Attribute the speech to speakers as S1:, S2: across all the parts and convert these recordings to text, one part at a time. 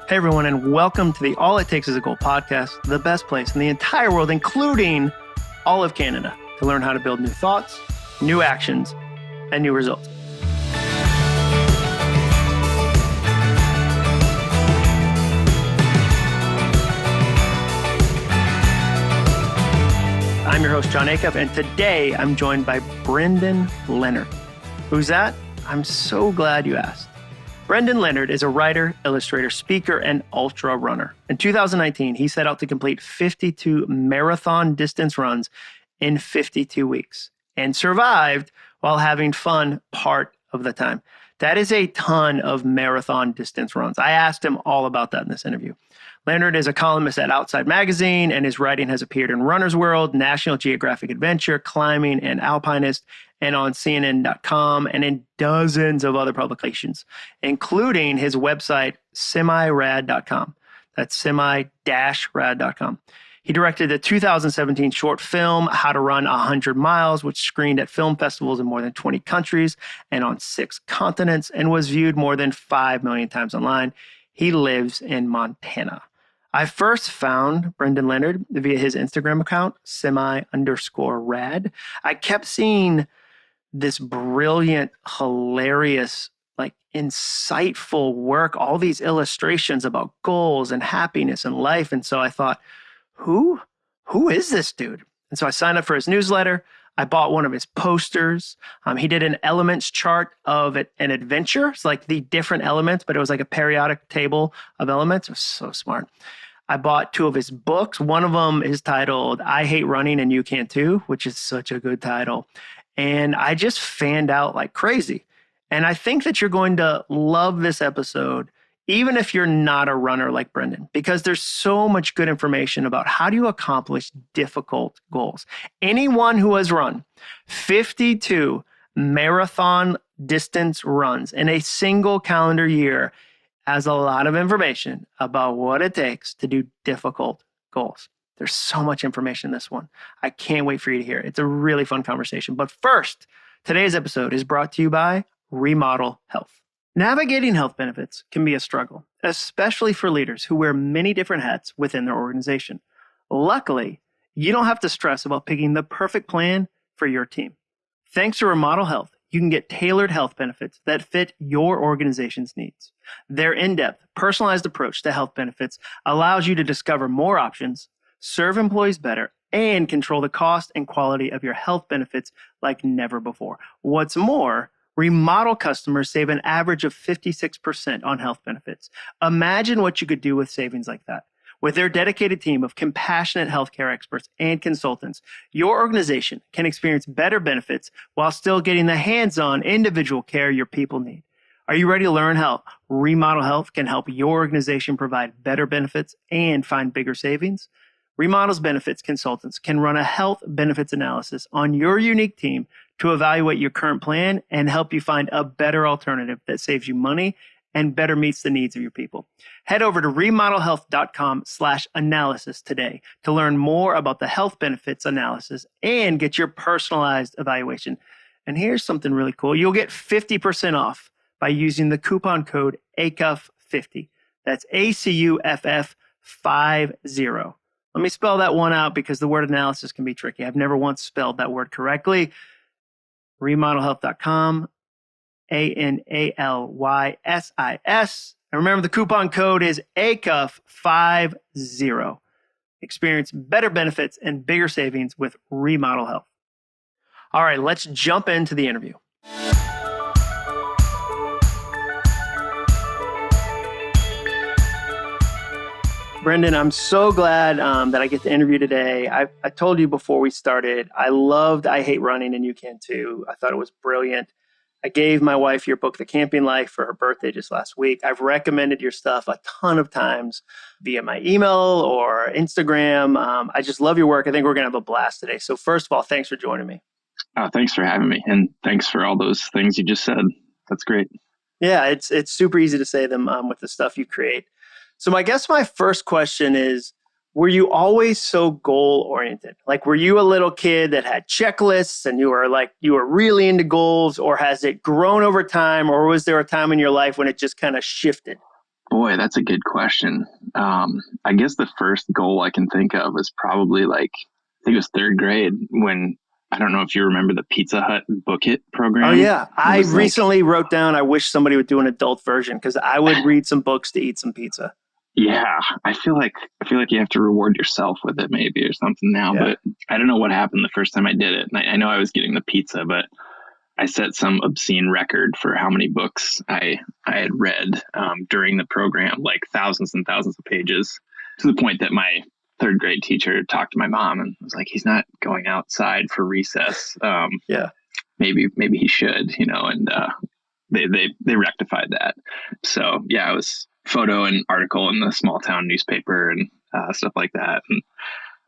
S1: Hey everyone, and welcome to the All It Takes Is a Goal podcast, the best place in the entire world, including all of Canada, to learn how to build new thoughts, new actions, and new results. I'm your host, Jon Acuff, and today I'm joined by Brendan Leonard. Who's that? I'm so glad you asked. Brendan Leonard is a writer, illustrator, speaker, and ultra runner. In 2019, he set out to complete 52 marathon distance runs in 52 weeks and survived while having fun part of the time. That is a ton of marathon distance runs. I asked him all about that in this interview. Leonard is a columnist at Outside Magazine, and his writing has appeared in Runner's World, National Geographic Adventure, Climbing, and Alpinist, and on CNN.com, and in dozens of other publications, including his website, semirad.com. That's semi-rad.com. He directed the 2017 short film, How to Run 100 Miles, which screened at film festivals in more than 20 countries and on 6 continents, and was viewed more than 5 million times online. He lives in Montana. I first found Brendan Leonard via his Instagram account, semi_rad. I kept seeing this brilliant, hilarious, insightful work, all these illustrations about goals and happiness and life. And so I thought, who is this dude? And so I signed up for his newsletter. I bought one of his posters. He did an elements chart of an adventure. It's like the different elements, but it was like a periodic table of elements. It was so smart. I bought 2 of his books. One of them is titled I Hate Running and You Can Too, which is such a good title. And I just fanned out like crazy. And I think that you're going to love this episode, even if you're not a runner like Brendan, because there's so much good information about how do you accomplish difficult goals. Anyone who has run 52 marathon distance runs in a single calendar year has a lot of information about what it takes to do difficult goals. There's so much information in this one. I can't wait for you to hear it. It's a really fun conversation. But first, today's episode is brought to you by Remodel Health. Navigating health benefits can be a struggle, especially for leaders who wear many different hats within their organization. Luckily, you don't have to stress about picking the perfect plan for your team. Thanks to Remodel Health, you can get tailored health benefits that fit your organization's needs. Their in-depth, personalized approach to health benefits allows you to discover more options, serve employees better, and control the cost and quality of your health benefits like never before. What's more, Remodel customers save an average of 56% on health benefits. Imagine what you could do with savings like that. With their dedicated team of compassionate healthcare experts and consultants, your organization can experience better benefits while still getting the hands-on individual care your people need. Are you ready to learn how Remodel Health can help your organization provide better benefits and find bigger savings? Remodel's benefits consultants can run a health benefits analysis on your unique team to evaluate your current plan and help you find a better alternative that saves you money and better meets the needs of your people. Head over to remodelhealth.com/analysis today to learn more about the health benefits analysis and get your personalized evaluation. And here's something really cool. You'll get 50% off by using the coupon code ACUFF50. That's ACUFF50. Let me spell that one out because the word analysis can be tricky. I've never once spelled that word correctly. remodelhealth.com, ANALYSIS. And remember, the coupon code is ACUFF50. Experience better benefits and bigger savings with Remodel Health. All right, let's jump into the interview. Brendan, I'm so glad that I get to interview today. I told you before we started, I loved I Hate Running and You Can Too. I thought it was brilliant. I gave my wife your book, The Camping Life, for her birthday just last week. I've recommended your stuff a ton of times via my email or Instagram. I just love your work. I think we're going to have a blast today. So first of all, thanks for joining me.
S2: Thanks for having me. And thanks for all those things you just said. That's great.
S1: Yeah, it's super easy to say them with the stuff you create. So I guess my first question is, were you always so goal-oriented? Like, were you a little kid that had checklists and you were really into goals, or has it grown over time, or was there a time in your life when it just kind of shifted?
S2: Boy, that's a good question. I guess the first goal I can think of is probably like, I think it was third grade when, I don't know if you remember the Pizza Hut Book It
S1: Oh
S2: program.
S1: yeah, I recently wrote down, I wish somebody would do an adult version because I would read some books to eat some pizza.
S2: Yeah, I feel like you have to reward yourself with it maybe or something now,
S1: Yeah.
S2: but I don't know what happened the first time I did it. And I know I was getting the pizza, but I set some obscene record for how many books I had read during the program, like thousands and thousands of pages, to the point that my third grade teacher talked to my mom and was like, "He's not going outside for recess.
S1: Yeah.
S2: Maybe he should, And they rectified that. So yeah, it was photo and article in the small town newspaper and stuff like that. And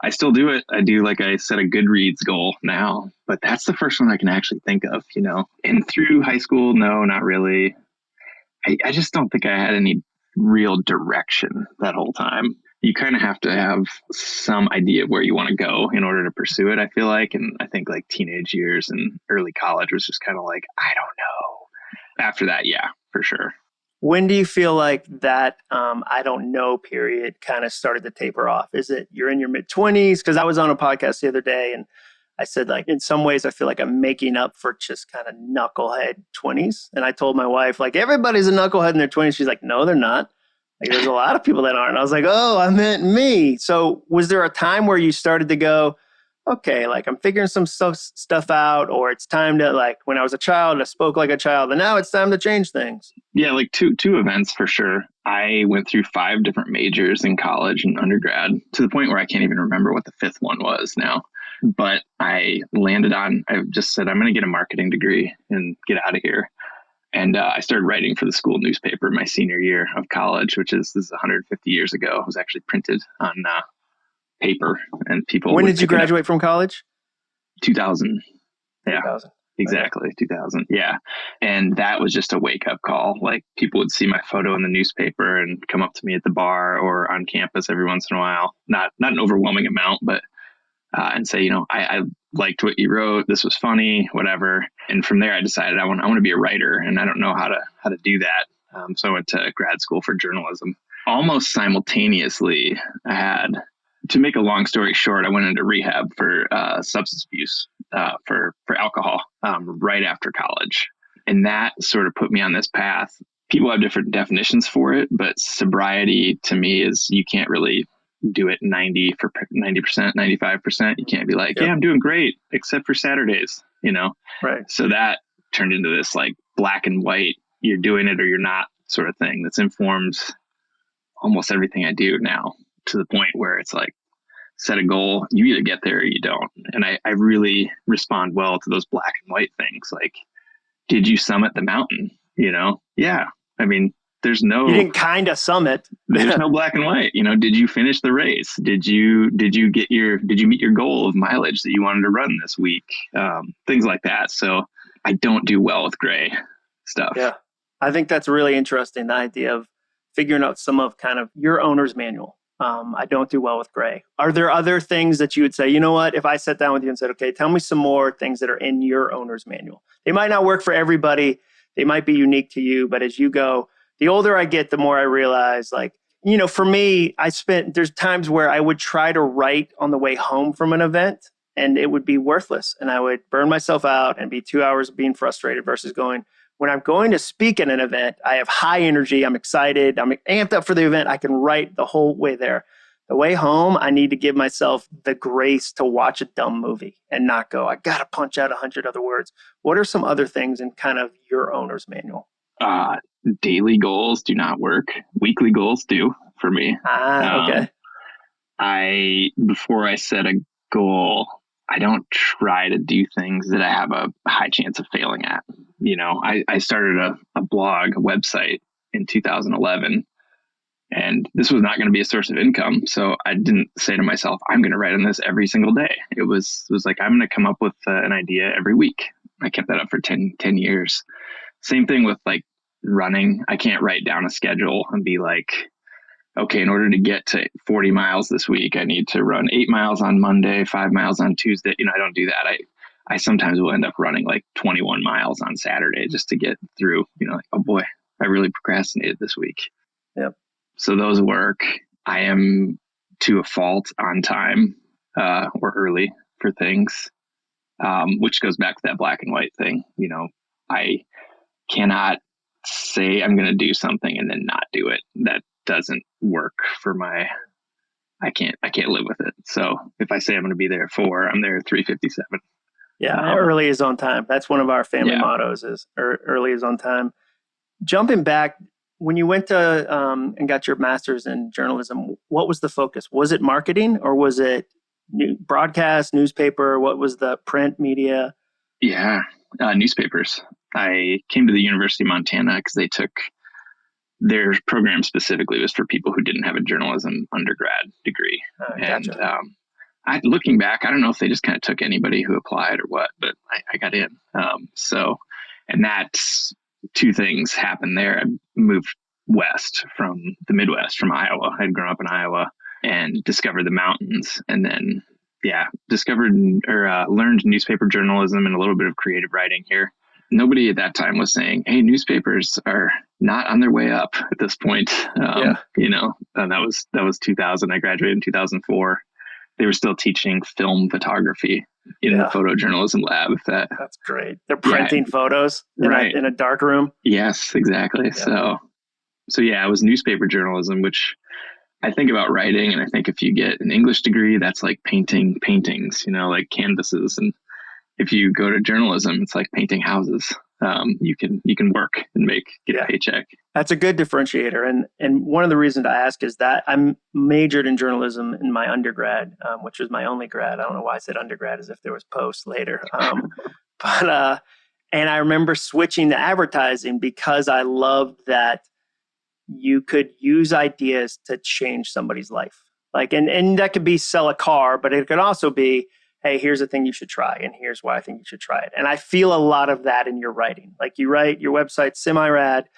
S2: I still do it. I do, like I said, a Goodreads goal now, but that's the first one I can actually think of, And through high school, no, not really. I just don't think I had any real direction that whole time. You kind of have to have some idea of where you want to go in order to pursue it, I feel like. And I think like teenage years and early college was just kind of like, I don't know. After that, yeah, for sure.
S1: When do you feel like that I don't know period kind of started to taper off? Is it you're in your mid-20s? Because I was on a podcast the other day and I said, like, in some ways, I feel like I'm making up for just kind of knucklehead 20s. And I told my wife, like, everybody's a knucklehead in their 20s. She's like, no, they're not. Like, there's a lot of people that aren't. I was like, oh, I meant me. So was there a time where you started to go, okay, like I'm figuring some stuff out, or it's time to, like, when I was a child, I spoke like a child, and now it's time to change things?
S2: Yeah, like two events for sure. I went through 5 different majors in college and undergrad to the point where I can't even remember what the 5th one was now. But I just said, I'm going to get a marketing degree and get out of here. And I started writing for the school newspaper my senior year of college, this is 150 years ago. It was actually printed on paper, and people.
S1: When did you graduate from college?
S2: 2000.
S1: 2000.
S2: Yeah, exactly. Okay. 2000. Yeah. And that was just a wake up call. Like, people would see my photo in the newspaper and come up to me at the bar or on campus every once in a while. Not an overwhelming amount, but and say, I liked what you wrote. This was funny, whatever. And from there, I decided I want to be a writer, and I don't know how to do that. So I went to grad school for journalism. Almost simultaneously, to make a long story short, I went into rehab for substance abuse, for alcohol, right after college. And that sort of put me on this path. People have different definitions for it, but sobriety to me is, you can't really do it 90%, 95%. You can't be like, yeah, I'm doing great, except for Saturdays,
S1: Right.
S2: So that turned into this like black and white, you're doing it or you're not sort of thing that's informed almost everything I do now, to the point where it's like, set a goal, you either get there or you don't. And I really respond well to those black and white things. Like, did you summit the mountain? Yeah. I mean, you
S1: didn't kind of summit.
S2: There's no black and white. Did you finish the race? Did you meet your goal of mileage that you wanted to run this week? Things like that. So I don't do well with gray stuff.
S1: Yeah. I think that's really interesting. The idea of figuring out some of kind of your owner's manual. I don't do well with gray. Are there other things that you would say, you know what, if I sat down with you and said, okay, tell me some more things that are in your owner's manual? They might not work for everybody. They might be unique to you. But as you go, the older I get, the more I realize, like, for me, there's times where I would try to write on the way home from an event and it would be worthless. And I would burn myself out and be 2 hours of being frustrated versus going, when I'm going to speak at an event, I have high energy. I'm excited. I'm amped up for the event. I can write the whole way there. The way home, I need to give myself the grace to watch a dumb movie and not go, I got to punch out 100 other words. What are some other things in kind of your owner's manual?
S2: Daily goals do not work. Weekly goals do for me.
S1: Okay.
S2: Before I set a goal, I don't try to do things that I have a high chance of failing at. I started a blog, a website in 2011, and this was not going to be a source of income. So I didn't say to myself, I'm going to write on this every single day. It was like, I'm going to come up with an idea every week. I kept that up for 10 years. Same thing with like running. I can't write down a schedule and be like, okay, in order to get to 40 miles this week, I need to run 8 miles on Monday, 5 miles on Tuesday. I don't do that. I sometimes will end up running like 21 miles on Saturday just to get through, like, oh boy, I really procrastinated this week.
S1: Yep.
S2: So those work. I am to a fault on time or early for things, which goes back to that black and white thing. I cannot say I'm going to do something and then not do it. That doesn't work for I can't live with it. So if I say I'm going to be there at 4, I'm there at 3:57.
S1: Yeah. Early is on time. That's one of our family mottos is early is on time. Jumping back, when you went to and got your master's in journalism, what was the focus? Was it marketing or was it broadcast, newspaper? What was the print media?
S2: Yeah, newspapers. I came to the University of Montana because they took their program specifically was for people who didn't have a journalism undergrad degree.
S1: Gotcha.
S2: And looking back, I don't know if they just kind of took anybody who applied or what, but I got in. And that's two things happened there. I moved west from the Midwest, from Iowa. I'd grown up in Iowa and discovered the mountains, and then discovered or learned newspaper journalism and a little bit of creative writing here. Nobody at that time was saying, hey, newspapers are not on their way up at this point. And that was 2000. I graduated in 2004. They were still teaching film photography in the photojournalism lab.
S1: That's great. They're printing photos in a dark room.
S2: Yes, exactly. Yeah. So it was newspaper journalism, which I think about writing, and I think if you get an English degree, that's like painting paintings, like canvases. And if you go to journalism, it's like painting houses. You can work and get a paycheck.
S1: That's a good differentiator. And one of the reasons I ask is that I'm majored in journalism in my undergrad, which was my only grad. I don't know why I said undergrad as if there was post later. And I remember switching to advertising because I loved that you could use ideas to change somebody's life. And that could be sell a car, but it could also be, hey, here's a thing you should try, and here's why I think you should try it. And I feel a lot of that in your writing. Like you write your website semi-rad.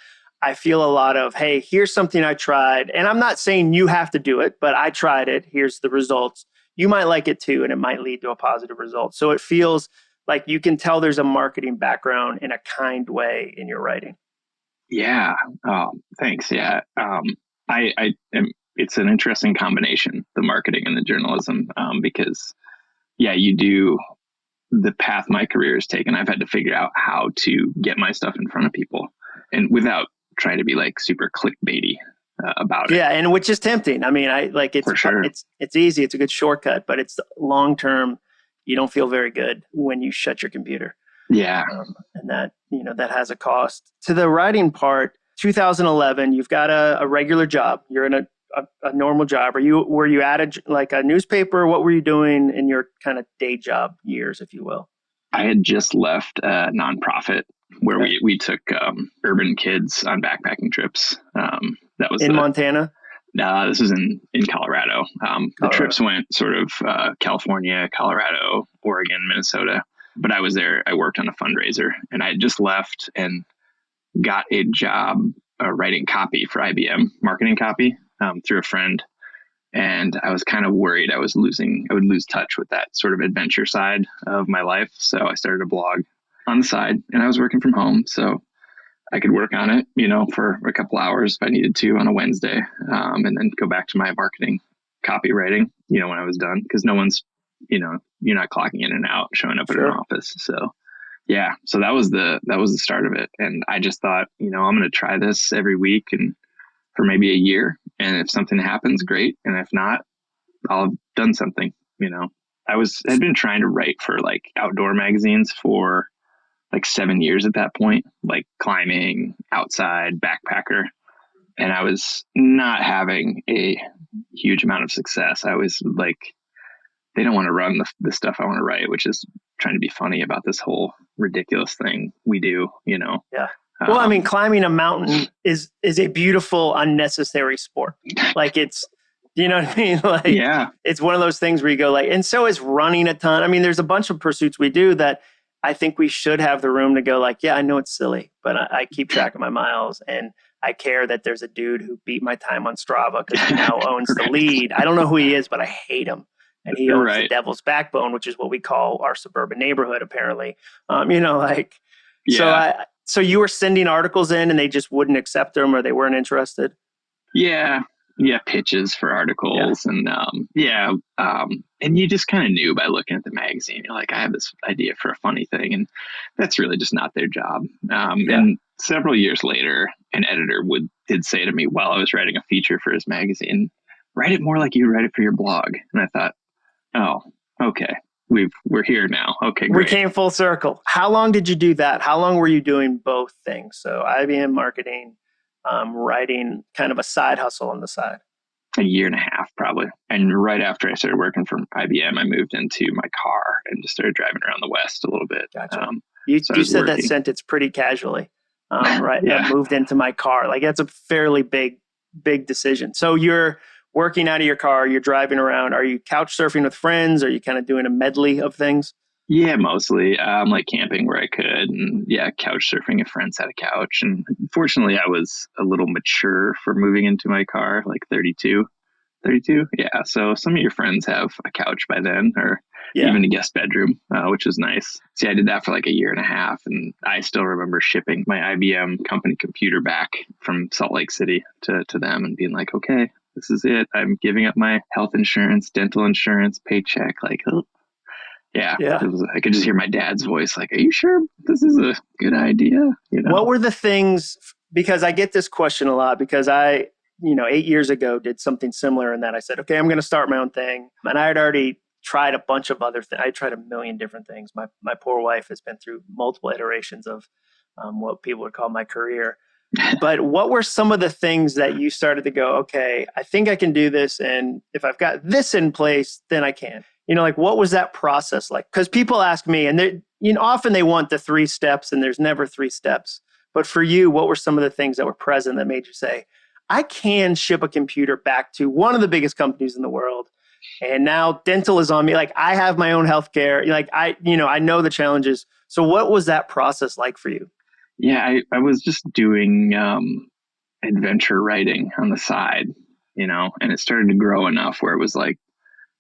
S1: I feel a lot of, hey, here's something I tried. And I'm not saying you have to do it, but I tried it. Here's the results. You might like it too, and it might lead to a positive result. So it feels like you can tell there's a marketing background in a kind way in your writing.
S2: Yeah. Thanks. Yeah. It's an interesting combination, the marketing and the journalism, because you do the path my career has taken. I've had to figure out how to get my stuff in front of people and without trying to be like super clickbaity about it.
S1: Yeah. And which is tempting. I mean, it's, for sure. It's easy. It's a good shortcut, but it's long-term. You don't feel very good when you shut your computer.
S2: Yeah.
S1: And that, that has a cost. To the writing part, 2011, you've got a regular job. You're in a normal job. Were you at a newspaper? What were you doing in your kind of day job years, if you will?
S2: I had just left a nonprofit where we took urban kids on backpacking trips. That was
S1: in Montana?
S2: No, this was in Colorado. The trips went sort of California, Colorado, Oregon, Minnesota. But I was there. I worked on a fundraiser, and I had just left and got a job writing copy for IBM, marketing copy, through a friend. And I was kind of worried I would lose touch with that sort of adventure side of my life. So I started a blog on the side, and I was working from home. So I could work on it, for a couple hours if I needed to on a Wednesday, and then go back to my marketing copywriting, when I was done, because no one's, you're not clocking in and out, showing up at an office. So so that was the start of it. And I just thought, I'm going to try this every week and for maybe a year. And if something happens, great. And if not, I'll have done something, I'd been trying to write for like outdoor magazines for like 7 years at that point, like climbing, outside, backpacker. And I was not having a huge amount of success. I was like, they don't want to run the stuff I want to write, which is trying to be funny about this whole ridiculous thing we do, Yeah.
S1: Well, I mean, climbing a mountain is a beautiful, unnecessary sport. Like it's, you know what I mean? Like, it's one of those things where you go and so is running a ton. I mean, there's a bunch of pursuits we do that I think we should have the room to go I know it's silly, but I keep track of my miles, and I care that there's a dude who beat my time on Strava because he now owns the lead. I don't know who he is, but I hate him. And he owns the Devil's Backbone, which is what we call our suburban neighborhood, apparently. So you were sending articles in and they just wouldn't accept them, or they weren't interested?
S2: Yeah. Yeah. Pitches for
S1: Yeah.
S2: articles and, yeah. And you just kind of knew by looking at the magazine, you're like, I have this idea for a funny thing. And that's really just not their job.
S1: Yeah.
S2: And several years later, an editor did say to me while I was writing a feature for his magazine, write it more like you write it for your blog. And I thought, oh, okay. We're here now. Okay,
S1: We
S2: great.
S1: came full circle. How long did you do that? How long were you doing both things? So IBM marketing, writing, kind of a side hustle on the side.
S2: A year and a half probably. And right after I started working for IBM, I moved into my car and just started driving around the West a little bit.
S1: Gotcha.
S2: So
S1: You said that sentence pretty casually, right?
S2: Yeah.
S1: I moved into my car. Like that's a fairly big decision. So you're working out of your car, you're driving around. Are you couch surfing with friends? Are you kind of doing a medley of things?
S2: Yeah, mostly. Like camping where I could, and yeah, couch surfing if friends had a couch. And fortunately, I was a little mature for moving into my car, like 32. 32? Yeah. So some of your friends have a couch by then, or even a guest bedroom, which is nice. See, I did that for like a year and a half, and I still remember shipping my IBM company computer back from Salt Lake City to them and being like, okay, this is it. I'm giving up my health insurance, dental insurance, paycheck. Like, oh. Yeah. I could just hear my dad's voice like, are you sure this is a good idea? You know?
S1: What were the things, because I get this question a lot because I, 8 years ago did something similar in that I said, okay, I'm going to start my own thing. And I had already tried a bunch of other things. I tried a million different things. My poor wife has been through multiple iterations of what people would call my career. But what were some of the things that you started to go, okay, I think I can do this. And if I've got this in place, then I can. Like what was that process like? Because people ask me, and often they want the 3 steps, and there's never 3 steps. But for you, what were some of the things that were present that made you say, I can ship a computer back to one of the biggest companies in the world, and now dental is on me. Like I have my own healthcare. Like I know the challenges. So what was that process like for you?
S2: Yeah, I was just doing adventure writing on the side, and it started to grow enough where it was like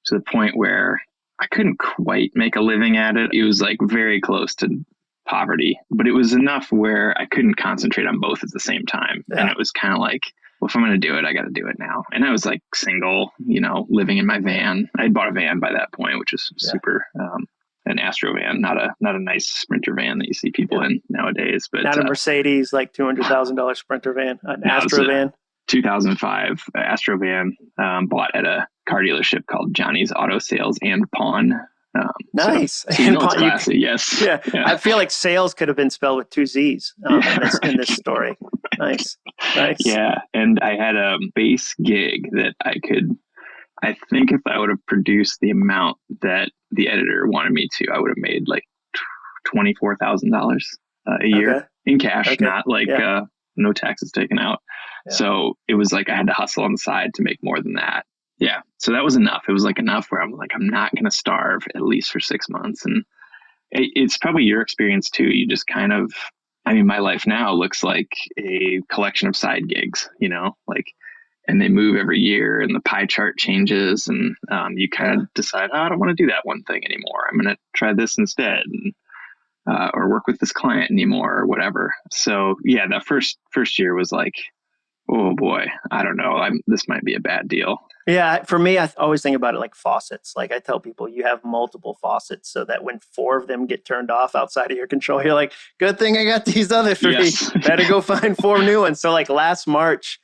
S2: to the point where I couldn't quite make a living at it. It was like very close to poverty, but it was enough where I couldn't concentrate on both at the same time. Yeah. And it was kind of like, well, if I'm going to do it, I got to do it now. And I was like single, living in my van. I had bought a van by that point, which was super, an Astro van, not a nice Sprinter van that you see people in nowadays, but
S1: not a Mercedes, like $200,000 Sprinter van, an Astro van.
S2: 2005 Astro van, bought at a car dealership called Johnny's Auto Sales and Pawn.
S1: Nice.
S2: So it's classy, yes.
S1: Yeah. I feel like sales could have been spelled with 2 Z's in this story. Nice.
S2: Yeah. And I had a base gig that I think if I would have produced the amount that the editor wanted me to, I would have made like $24,000 a year in cash, not like no taxes taken out. Yeah. So it was like I had to hustle on the side to make more than that. Yeah. So that was enough. It was like enough where I'm like, I'm not going to starve at least for 6 months. And it's probably your experience too. You just kind of, my life now looks like a collection of side gigs, and they move every year and the pie chart changes, and you kind of decide, I don't want to do that one thing anymore. I'm going to try this instead, and, or work with this client anymore or whatever. So yeah, that first year was like, oh boy, I don't know. This might be a bad deal.
S1: Yeah, for me, I always think about it like faucets. Like I tell people, you have multiple faucets so that when 4 of them get turned off outside of your control, you're like, good thing I got these other 3. Yes. Better go find 4 new ones. So like last March,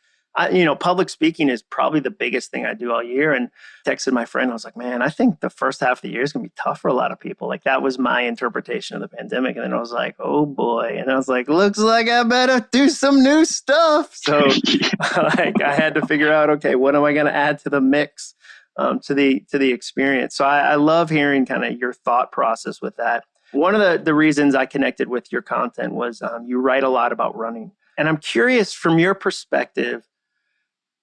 S1: public speaking is probably the biggest thing I do all year. And texted my friend, I was like, man, I think the first half of the year is going to be tough for a lot of people. Like that was my interpretation of the pandemic. And then I was like, oh boy. And I was like, looks like I better do some new stuff. So like I had to figure out, okay, what am I going to add to the mix, to the experience? So I love hearing kind of your thought process with that. One of the reasons I connected with your content was you write a lot about running. And I'm curious from your perspective,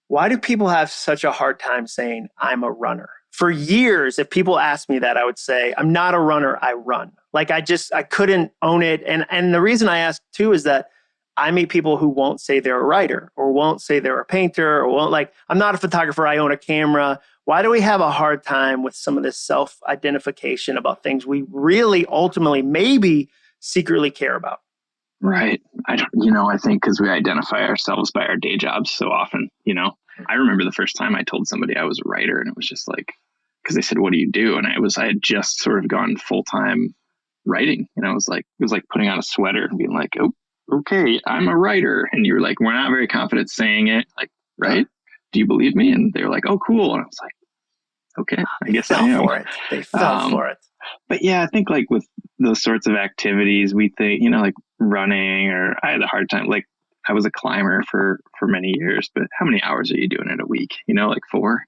S1: why do people have such a hard time saying I'm a runner? For years, if people asked me that, I would say, I'm not a runner, I run. Like I couldn't own it. And the reason I ask too is that I meet people who won't say they're a writer or won't say they're a painter or won't I'm not a photographer, I own a camera. Why do we have a hard time with some of this self-identification about things we really ultimately maybe secretly care about?
S2: Right. I think because we identify ourselves by our day jobs so often, I remember the first time I told somebody I was a writer, and it was just like, because they said, "What do you do?" And I had just sort of gone full time writing, and it was like putting on a sweater and being like, "Oh, okay, I'm a writer." And you were like, "We're not very confident saying it, like, right? Do you believe me?" And they were like, "Oh, cool." And I was like, "Okay, I guess I am."
S1: They fell for it.
S2: But yeah, I think like with those sorts of activities, we think, like running, or I had a hard time. Like I was a climber for many years, but how many hours are you doing in a week? Like 4,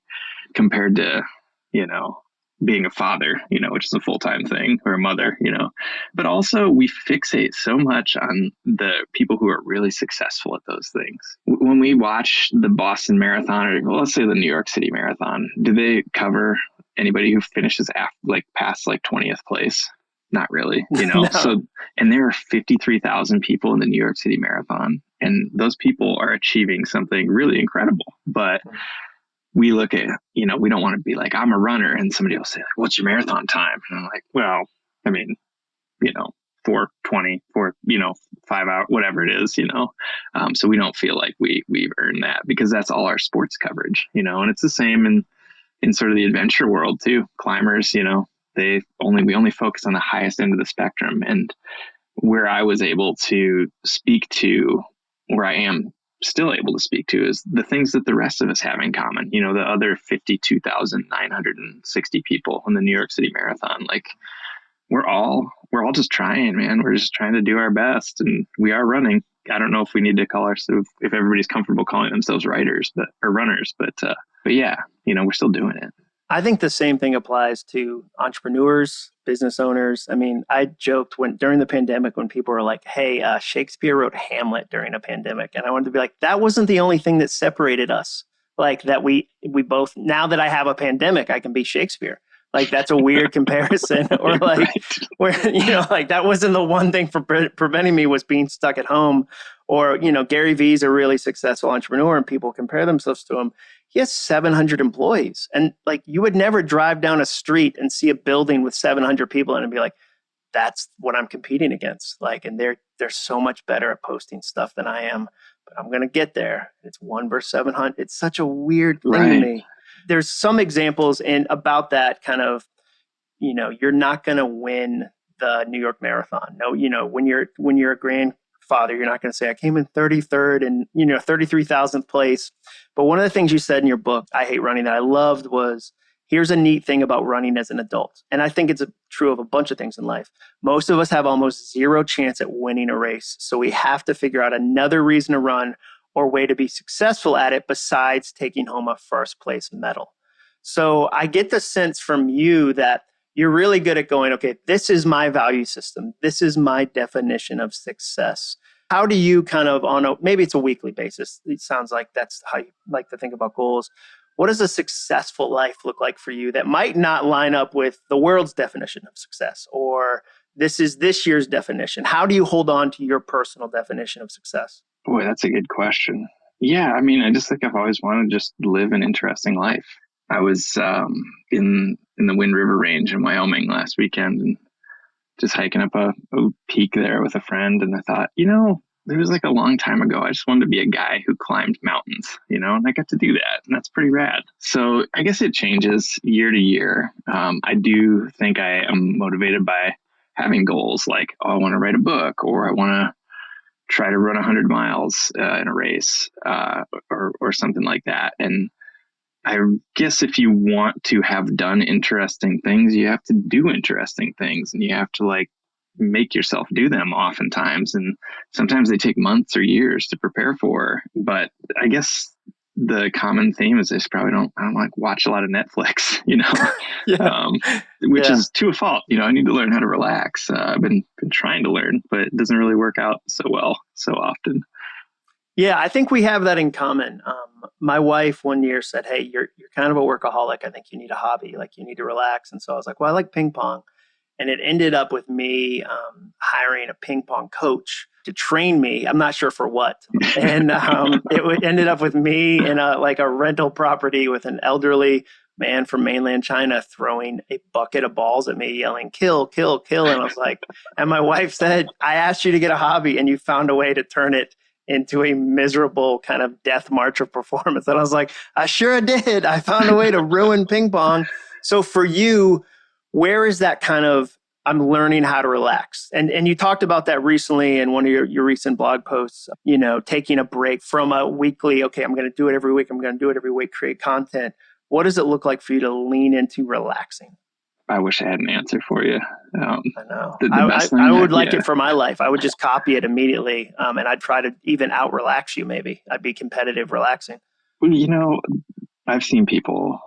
S2: compared to, you know, being a father, which is a full-time thing, or a mother, but also we fixate so much on the people who are really successful at those things. When we watch the Boston Marathon, or let's say the New York City Marathon, do they cover anybody who finishes past 20th place? Not really,
S1: No.
S2: So, and there are 53,000 people in the New York City Marathon, and those people are achieving something really incredible. But we look at, we don't want to be like, I'm a runner, and somebody will say, like, what's your marathon time? And I'm like, well, I mean, 4:20, 5 hours, whatever it is, so we don't feel like we've earned that, because that's all our sports coverage, and it's the same in sort of the adventure world too. Climbers, we only focus on the highest end of the spectrum. And where I was able to speak to, where I am still able to speak to, is the things that the rest of us have in common. The other 52,960 people in the New York City Marathon, like we're all just trying, man. We're just trying to do our best, and we are running. I don't know if we need to call ourselves, if everybody's comfortable calling themselves writers, or runners, but yeah, we're still doing it.
S1: I think the same thing applies to entrepreneurs, business owners. I mean, I joked during the pandemic, when people were like, hey, Shakespeare wrote Hamlet during a pandemic. And I wanted to be like, that wasn't the only thing that separated us. Like that we both, now that I have a pandemic, I can be Shakespeare. Like that's a weird comparison. Or like where, like that wasn't the one thing for preventing me, was being stuck at home. Or, Gary Vee's a really successful entrepreneur, and people compare themselves to him. He has 700 employees. And like, you would never drive down a street and see a building with 700 people and be like, that's what I'm competing against. Like, and they're so much better at posting stuff than I am, but I'm going to get there. It's 1 versus 700. It's such a weird thing to me. There's some examples about that kind of, you're not going to win the New York Marathon. No, when you're a grandfather, you're not going to say, I came in 33rd and, 33,000th place. But one of the things you said in your book, I Hate Running, that I loved was, here's a neat thing about running as an adult. And I think it's true of a bunch of things in life. Most of us have almost zero chance at winning a race. So we have to figure out another reason to run, or way to be successful at it, besides taking home a first place medal. So I get the sense from you that you're really good at going, okay, this is my value system. This is my definition of success. How do you kind of, maybe it's a weekly basis, it sounds like that's how you like to think about goals. What does a successful life look like for you that might not line up with the world's definition of success, or this is this year's definition? How do you hold on to your personal definition of success?
S2: Boy, that's a good question. Yeah, I mean, I just think I've always wanted to just live an interesting life. I was in the Wind River Range in Wyoming last weekend, and just hiking up a peak there with a friend. And I thought, there was like a long time ago, I just wanted to be a guy who climbed mountains, and I got to do that. And that's pretty rad. So I guess it changes year to year. I do think I am motivated by having goals like, oh, I want to write a book, or I want to try to run 100 miles in a race, or something like that. And I guess if you want to have done interesting things, you have to do interesting things, and you have to like make yourself do them oftentimes. And sometimes they take months or years to prepare for. But I guess the common theme is I don't like watch a lot of Netflix,
S1: Yeah.
S2: Which is to a fault. I need to learn how to relax. I've been trying to learn, but it doesn't really work out so well so often.
S1: Yeah, I think we have that in common. My wife one year said, hey, you're kind of a workaholic. I think you need a hobby, like you need to relax. And so I was like, well, I like ping pong. And it ended up with me hiring a ping pong coach to train me. I'm not sure for what. And ended up with me in a rental property with an elderly man from mainland China throwing a bucket of balls at me, yelling, kill, kill, kill. And I was like, and my wife said, I asked you to get a hobby and you found a way to turn it into a miserable kind of death march of performance. And I was like, I sure did. I found a way to ruin ping pong. So for you, where is that kind of, I'm learning how to relax? And you talked about that recently in one of your recent blog posts, taking a break from a weekly, okay, I'm going to do it every week. I'm going to do it every week, create content. What does it look like for you to lean into relaxing?
S2: I wish I had an answer for you.
S1: I know.
S2: The best thing
S1: I would like it for my life. I would just copy it immediately, and I'd try to even out relax you. Maybe I'd be competitive relaxing.
S2: Well, I've seen people,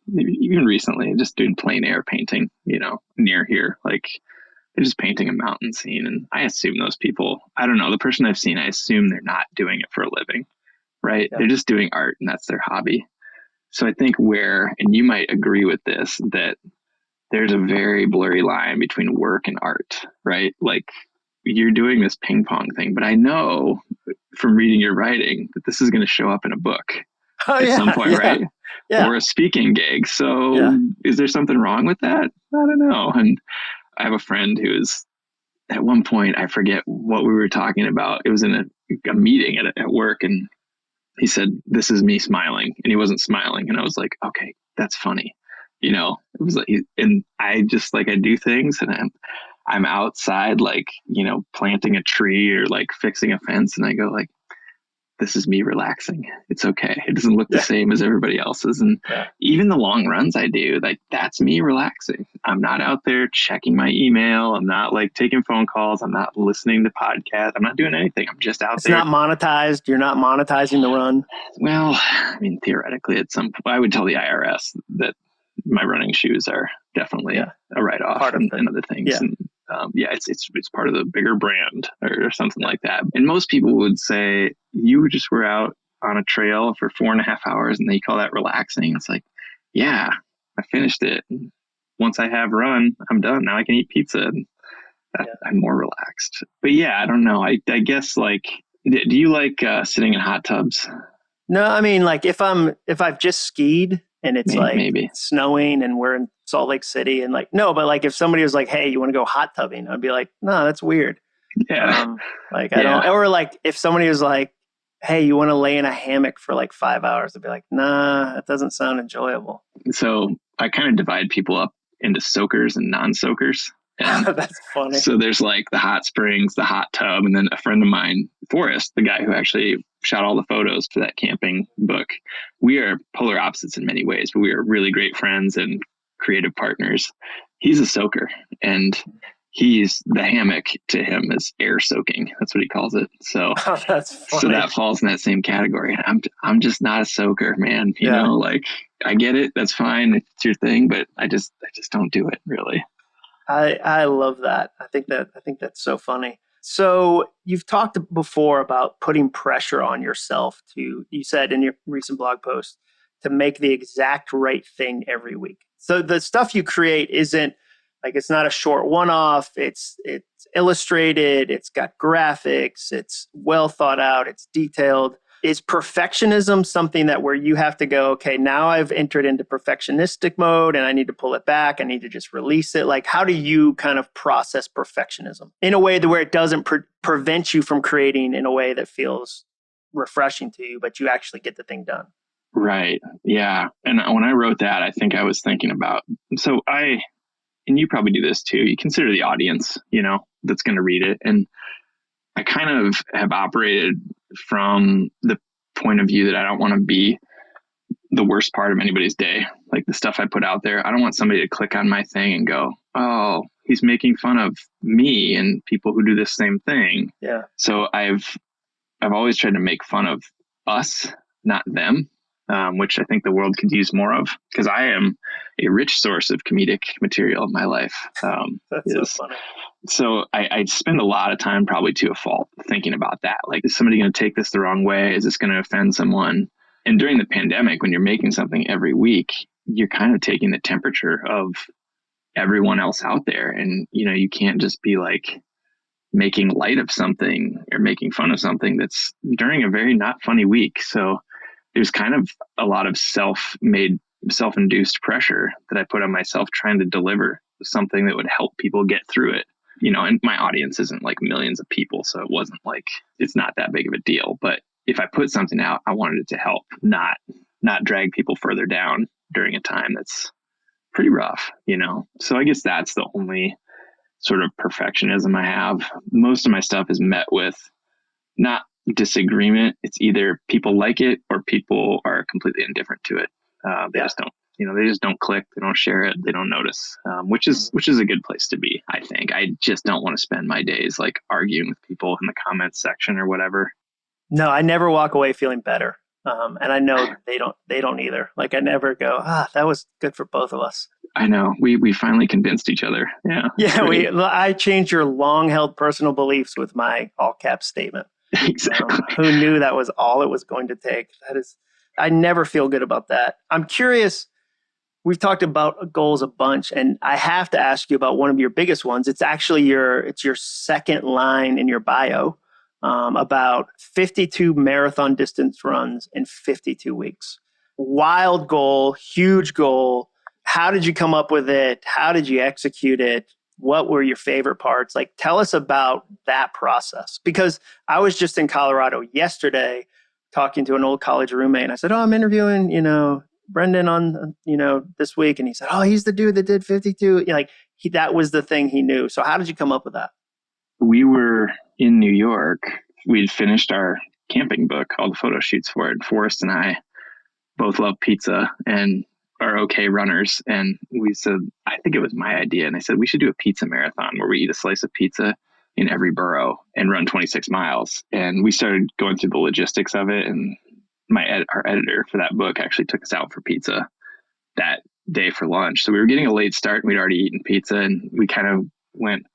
S2: even recently, just doing plein air painting, near here. Like they're just painting a mountain scene, and I assume those people, I don't know, the person I've seen, I assume they're not doing it for a living, right? Yeah. They're just doing art, and that's their hobby. So I think and you might agree with this, that there's a very blurry line between work and art, right? Like you're doing this ping pong thing, but I know from reading your writing that this is going to show up in a book at some point, right? Yeah. Or a speaking gig. So is there something wrong with that? I don't know. And I have a friend who's at one point, I forget what we were talking about. It was in a meeting at work, and he said, "This is me smiling," and he wasn't smiling. And I was like, okay, that's funny. It was like, and I just I do things, and I'm outside, planting a tree or fixing a fence. And I go this is me relaxing. It's okay. It doesn't look the same as everybody else's. And even the long runs I do, that's me relaxing. I'm not out there checking my email. I'm not taking phone calls. I'm not listening to podcasts. I'm not doing anything. I'm just out there.
S1: It's not monetized. You're not monetizing the run.
S2: Well, I mean, theoretically I would tell the IRS that my running shoes are definitely a write-off and other things.
S1: Yeah.
S2: And, it's part of the bigger brand or something like that. And most people would say, you just were out on a trail for 4.5 hours and they call that relaxing. It's like, yeah, I finished it. Once I have run, I'm done. Now I can eat pizza. And I'm more relaxed. But I don't know. I guess do you like sitting in hot tubs?
S1: No, I mean, if I've just skied and it's maybe snowing and we're in Salt Lake City and no, but if somebody was like, hey, you want to go hot tubbing? I'd be like, no, that's weird.
S2: Yeah.
S1: I don't, or if somebody was like, hey, you want to lay in a hammock for 5 hours? I'd be like, nah, that doesn't sound enjoyable.
S2: So I kind of divide people up into soakers and non-soakers. And
S1: that's funny.
S2: So there's the hot springs, the hot tub, and then a friend of mine, Forrest, the guy who actually shot all the photos for that camping book. We are polar opposites in many ways, but we are really great friends and creative partners. He's a soaker, and the hammock to him is air soaking. That's what he calls it. So
S1: that's funny.
S2: So that falls in that same category. I'm just not a soaker, man. You know, I get it. That's fine. It's your thing, but I just don't do it really.
S1: I love that. I think that's so funny. So you've talked before about putting pressure on yourself you said in your recent blog post, to make the exact right thing every week. So the stuff you create isn't it's not a short one-off. It's illustrated. It's got graphics. It's well thought out. It's detailed. Is perfectionism something that where you have to go, okay, now I've entered into perfectionistic mode and I need to pull it back. I need to just release it. How do you kind of process perfectionism in a way that where it doesn't prevent you from creating in a way that feels refreshing to you, but you actually get the thing done?
S2: Right. Yeah. And when I wrote that, I think I was thinking about, and you probably do this too, you consider the audience, that's going to read it. And I kind of have operated from the point of view that I don't want to be the worst part of anybody's day. The stuff I put out there, I don't want somebody to click on my thing and go, oh, he's making fun of me and people who do this same thing.
S1: Yeah.
S2: So I've always tried to make fun of us, not them, which I think the world could use more of, because I am a rich source of comedic material in my life.
S1: That's so funny.
S2: So I spend a lot of time, probably to a fault, thinking about that. Is somebody going to take this the wrong way? Is this going to offend someone? And during the pandemic, when you're making something every week, you're kind of taking the temperature of everyone else out there. And, you can't just be making light of something or making fun of something that's during a very not funny week. So there's kind of a lot of self-induced pressure that I put on myself, trying to deliver something that would help people get through it. and my audience isn't like millions of people. So it wasn't like, it's not that big of a deal. But if I put something out, I wanted it to help, not drag people further down during a time that's pretty rough, So I guess that's the only sort of perfectionism I have. Most of my stuff is met with not disagreement. It's either people like it or people are completely indifferent to it. They just don't, they just don't click. They don't share it. They don't notice, which is a good place to be. I think I just don't want to spend my days like arguing with people in the comments section or whatever.
S1: No, I never walk away feeling better. And I know they don't either. Like I never go, that was good for both of us.
S2: I know. We finally convinced each other. Yeah.
S1: Yeah. I changed your long held personal beliefs with my all caps statement.
S2: Exactly.
S1: Who knew that was all it was going to take? I never feel good about that. I'm curious. We've talked about goals a bunch, and I have to ask you about one of your biggest ones. It's actually your second line in your bio. About 52 marathon distance runs in 52 weeks. Wild goal, huge goal. How did you come up with it? How did you execute it? What were your favorite parts? Like, tell us about that process. Because I was just in Colorado yesterday talking to an old college roommate, and I said, I'm interviewing, Brendan on, this week. And he said, he's the dude that did 52. That was the thing he knew. So how did you come up with that?
S2: We were in New York. We'd finished our camping book, all the photo shoots for it. Forrest and I both love pizza and are okay runners. And we said, I think it was my idea. And I said, we should do a pizza marathon where we eat a slice of pizza in every borough and run 26 miles. And we started going through the logistics of it. And our editor for that book actually took us out for pizza that day for lunch. So we were getting a late start and we'd already eaten pizza, and we kind of went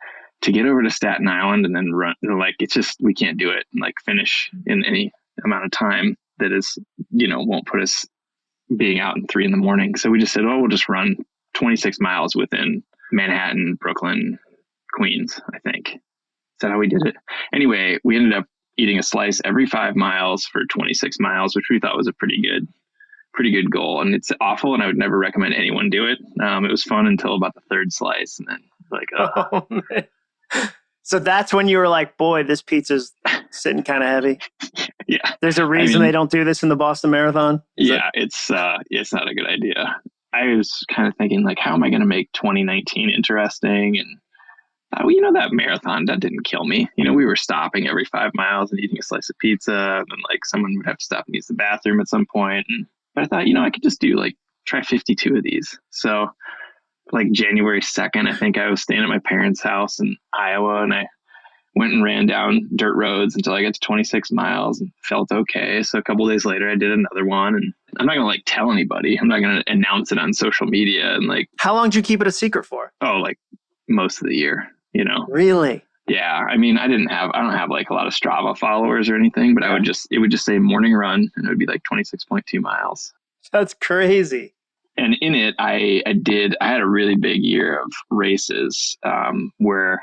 S2: to get over to Staten Island and then run. Like, it's just, we can't do it and like finish in any amount of time that is, won't put us being out in 3 a.m. So we just said, we'll just run 26 miles within Manhattan, Brooklyn, Queens, I think. Is that how we did it? Anyway, we ended up eating a slice every 5 miles for 26 miles, which we thought was a pretty good goal. And it's awful, and I would never recommend anyone do it. It was fun until about the third slice, and then like,
S1: So that's when you were like, boy, this pizza's sitting kind of heavy.
S2: Yeah.
S1: There's a reason they don't do this in the Boston Marathon.
S2: It's not a good idea. I was kind of thinking like, how am I going to make 2019 interesting? And that marathon, that didn't kill me. We were stopping every 5 miles and eating a slice of pizza, and then like someone would have to stop and use the bathroom at some point. But I thought, I could just do try 52 of these. So like January 2nd, I think I was staying at my parents' house in Iowa, and I went and ran down dirt roads until I got to 26 miles and felt okay. So a couple of days later, I did another one, and I'm not going to tell anybody. I'm not going to announce it on social media. And
S1: how long did you keep it a secret for?
S2: Most of the year,
S1: Really?
S2: Yeah. I mean, I don't have a lot of Strava followers or anything, but it would just say morning run, and it would be 26.2 miles.
S1: That's crazy.
S2: And in it, I had a really big year of races, where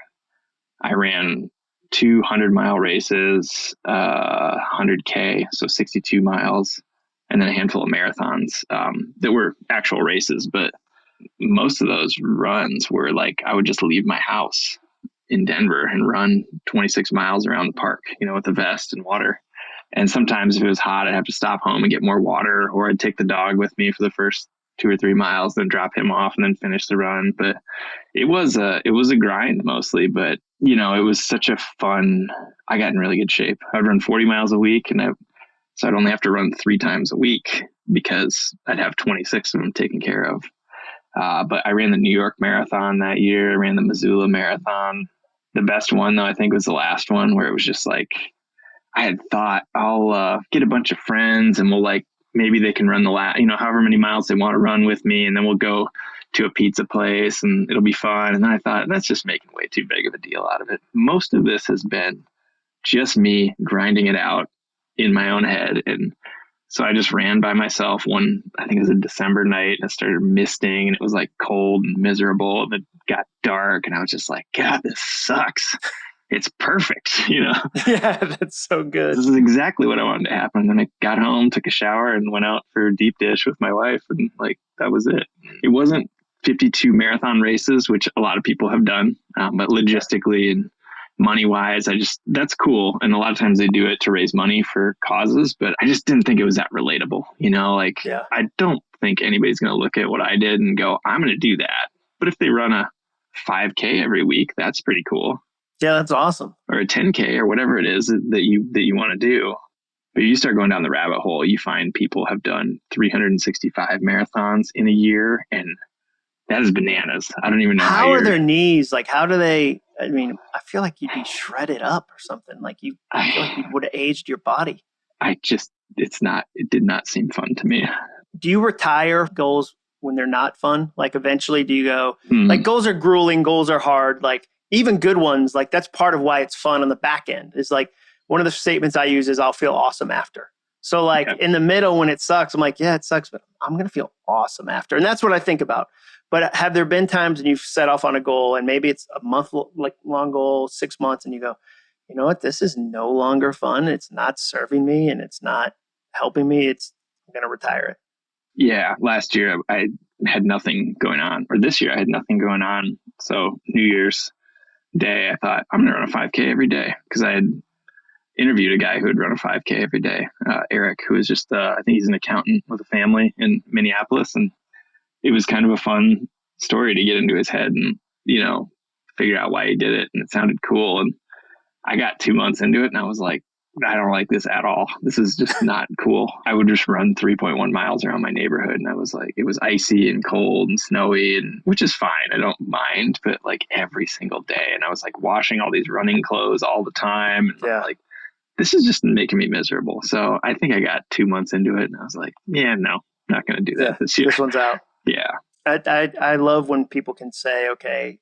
S2: I ran 200-mile races, 100K, so 62 miles, and then a handful of marathons, that were actual races. But most of those runs were I would just leave my house in Denver and run 26 miles around the park, with a vest and water. And sometimes if it was hot, I'd have to stop home and get more water, or I'd take the dog with me for the first 2 or 3 miles, then drop him off and then finish the run. But it was a grind mostly, but it was such a fun, I got in really good shape. I'd run 40 miles a week, and so I'd only have to run 3 times a week because I'd have 26 of them taken care of. But I ran the New York Marathon that year. I ran the Missoula Marathon. The best one, though, I think was the last one, where it was just I had thought I'll get a bunch of friends and we'll maybe they can run the last, however many miles they want to run with me. And then we'll go to a pizza place and it'll be fun. And then I thought, that's just making way too big of a deal out of it. Most of this has been just me grinding it out in my own head. And so I just ran by myself one, I think it was a December night, and it started misting, and it was cold and miserable, and it got dark, and I was just like, God, this sucks. It's perfect,
S1: Yeah, that's so good.
S2: This is exactly what I wanted to happen. And then I got home, took a shower, and went out for a deep dish with my wife, and that was it. It wasn't 52 marathon races, which a lot of people have done. But logistically and money wise, that's cool. And a lot of times they do it to raise money for causes, but I just didn't think it was that relatable. I don't think anybody's going to look at what I did and go, I'm going to do that. But if they run a 5K every week, that's pretty cool.
S1: Yeah, that's awesome.
S2: Or a 10K or whatever it is that you want to do. But you start going down the rabbit hole, you find people have done 365 marathons in a year, and that is bananas. I don't even know
S1: how are their knees. Like, how do they? I mean, I feel like you'd be shredded up or something. Like I feel like you would have aged your body.
S2: It did not seem fun to me.
S1: Do you retire goals when they're not fun? Like, eventually do you go, like, goals are grueling, goals are hard, like even good ones, like that's part of why it's fun on the back end. Is like, one of the statements I use is I'll feel awesome after. So like in the middle when it sucks, I'm like, yeah, it sucks, but I'm going to feel awesome after. And that's what I think about. But have there been times when you've set off on a goal and maybe it's a month long goal, 6 months, and you go, you know what, this is no longer fun. It's not serving me and it's not helping me. I'm going to retire it.
S2: Yeah. Last year I had nothing going on, or this year I had nothing going on. So New Year's Day, I thought I'm going to run a 5K every day, because I had interviewed a guy who would run a 5K every day, Eric, who is just, I think he's an accountant with a family in Minneapolis. And it was kind of a fun story to get into his head and, figure out why he did it. And it sounded cool. And I got 2 months into it and I was like, I don't like this at all. This is just not cool. I would just run 3.1 miles around my neighborhood. And I was like, it was icy and cold and snowy, and which is fine. I don't mind, but like every single day. And I was like washing all these running clothes all the time. And I'm like, this is just making me miserable. So I think I got 2 months into it and I was like, yeah, no, not going to do that this year.
S1: This one's out.
S2: Yeah.
S1: I love when people can say, okay,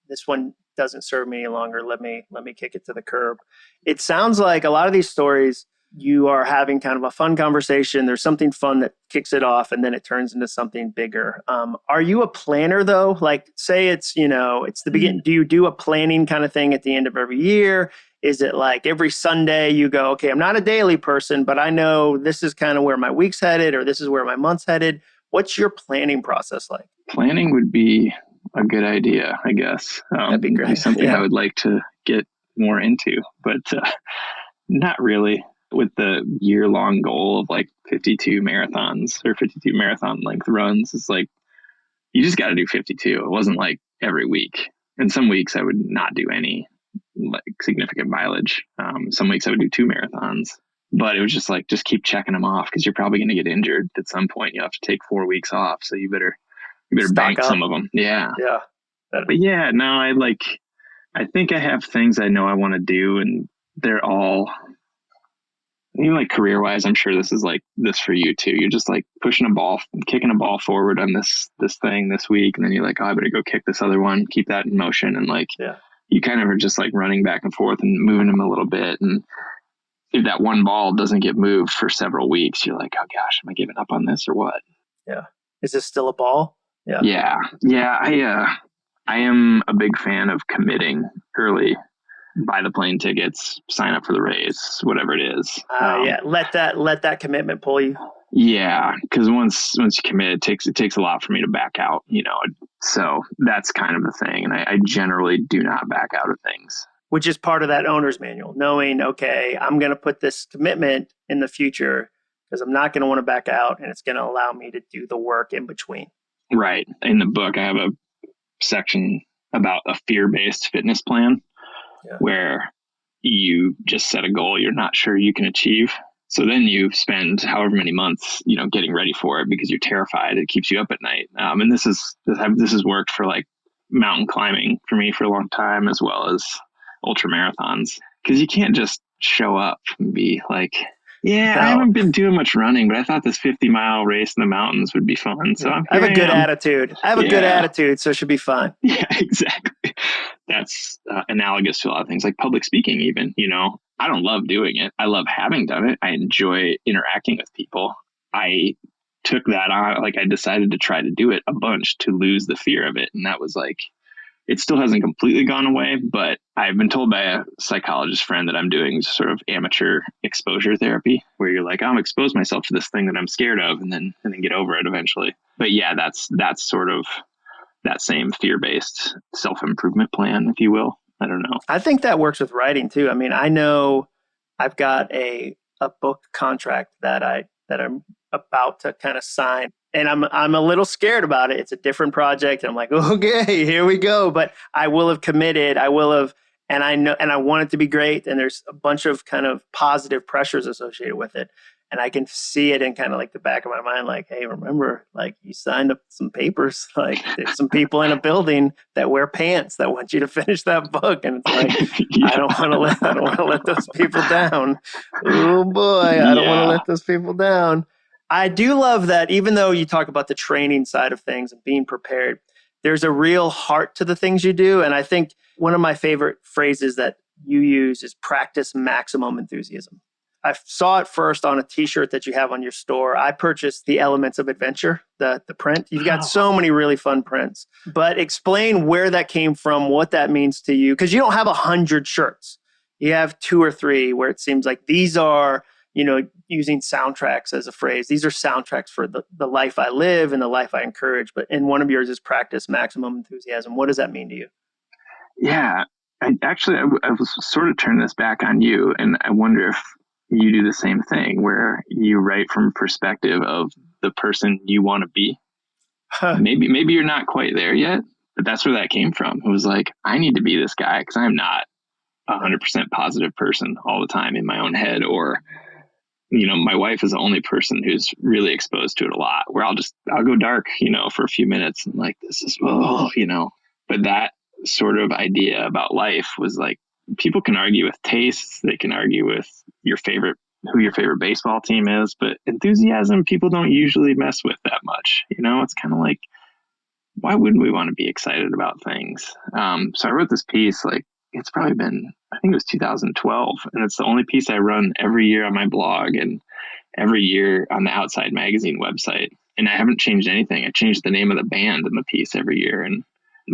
S1: this one doesn't serve me any longer. Let me kick it to the curb. It sounds like a lot of these stories, you are having kind of a fun conversation. There's something fun that kicks it off and then it turns into something bigger. Are you a planner though? Like, say it's the beginning. Do you do a planning kind of thing at the end of every year? Is it like every Sunday you go, okay, I'm not a daily person, but I know this is kind of where my week's headed, or this is where my month's headed. What's your planning process like? Planning
S2: would be a good idea, I guess.
S1: That'd be great.
S2: Be something I would like to get more into, but not really. With the year-long goal of like 52 marathons or 52 marathon length runs, it's like, you just got to do 52. It wasn't like every week. And some weeks I would not do any like significant mileage. Some weeks I would do 2 marathons, but it was just like, just keep checking them off, because you're probably going to get injured at some point. You have to take 4 weeks off. So you better bank some of them. Yeah.
S1: Yeah.
S2: But yeah, no, I think I have things I know I want to do, and they're all, like career wise, I'm sure this is like this for you too. You're just like kicking a ball forward on this thing this week. And then you're like, oh, I better go kick this other one, keep that in motion. And like, you kind of are just like running back and forth and moving them a little bit. And if that one ball doesn't get moved for several weeks, you're like, oh gosh, am I giving up on this or what?
S1: Yeah. Is this still a ball? Yeah.
S2: Yeah. I am a big fan of committing early. Buy the plane tickets, sign up for the race, whatever it is.
S1: Let that commitment pull you.
S2: Yeah, because once you commit, it takes a lot for me to back out. So that's kind of the thing, and I generally do not back out of things.
S1: Which is part of that owner's manual, knowing, okay, I'm going to put this commitment in the future because I'm not going to want to back out, and it's going to allow me to do the work in between.
S2: Right. In the book, I have a section about a fear-based fitness plan. Yeah. Where you just set a goal you're not sure you can achieve. So then you spend however many months, getting ready for it because you're terrified. It keeps you up at night. And this has worked for like mountain climbing for me for a long time, as well as ultra marathons, because you can't just show up and be like, I haven't been doing much running, but I thought this 50-mile race in the mountains would be fun. So
S1: I have a good attitude. Good attitude, so it should be fun.
S2: Yeah, exactly. That's analogous to a lot of things like public speaking even. I don't love doing it. I love having done it. I enjoy interacting with people. I took that on, like I decided to try to do it a bunch to lose the fear of it. And that was like, it still hasn't completely gone away, but I've been told by a psychologist friend that I'm doing sort of amateur exposure therapy, where you're like, I'll expose myself to this thing that I'm scared of and then get over it eventually. But yeah, that's sort of that same fear-based self-improvement plan, if you will. I don't know.
S1: I think that works with writing too. I mean, I know I've got a book contract that I'm about to kind of sign, and I'm a little scared about it. It's a different project, and I'm like, okay, here we go. But I will have committed. I will have, and I know, and I want it to be great. And there's a bunch of kind of positive pressures associated with it. And I can see it in kind of like the back of my mind, like, hey, remember, like you signed up some papers, like there's some people in a building that wear pants that want you to finish that book. And it's like,
S2: Yeah.
S1: I don't want to let those people down. Oh boy, I don't want to let those people down. I do love that, even though you talk about the training side of things and being prepared, there's a real heart to the things you do. And I think one of my favorite phrases that you use is practice maximum enthusiasm. I saw it first on a t-shirt that you have on your store. I purchased the Elements of Adventure, the print. You've got so many really fun prints. But explain where that came from, what that means to you. Because you don't have 100 shirts. You have 2 or 3 where it seems like these are, using soundtracks as a phrase. These are soundtracks for the life I live and the life I encourage. But in one of yours is practice maximum enthusiasm. What does that mean to you?
S2: Yeah. I was sort of turning this back on you, and I wonder if you do the same thing where you write from a perspective of the person you want to be. Maybe you're not quite there yet, but that's where that came from. It was like, I need to be this guy because I'm not 100% positive person all the time in my own head. Or, my wife is the only person who's really exposed to it a lot, where I'll go dark, for a few minutes and like, this is, but that sort of idea about life was like, people can argue with tastes. They can argue with who your favorite baseball team is, but enthusiasm, people don't usually mess with that much. It's kind of like, why wouldn't we want to be excited about things? So I wrote this piece, like it's probably been, I think it was 2012. And it's the only piece I run every year on my blog and every year on the Outside Magazine website. And I haven't changed anything. I changed the name of the band in the piece every year.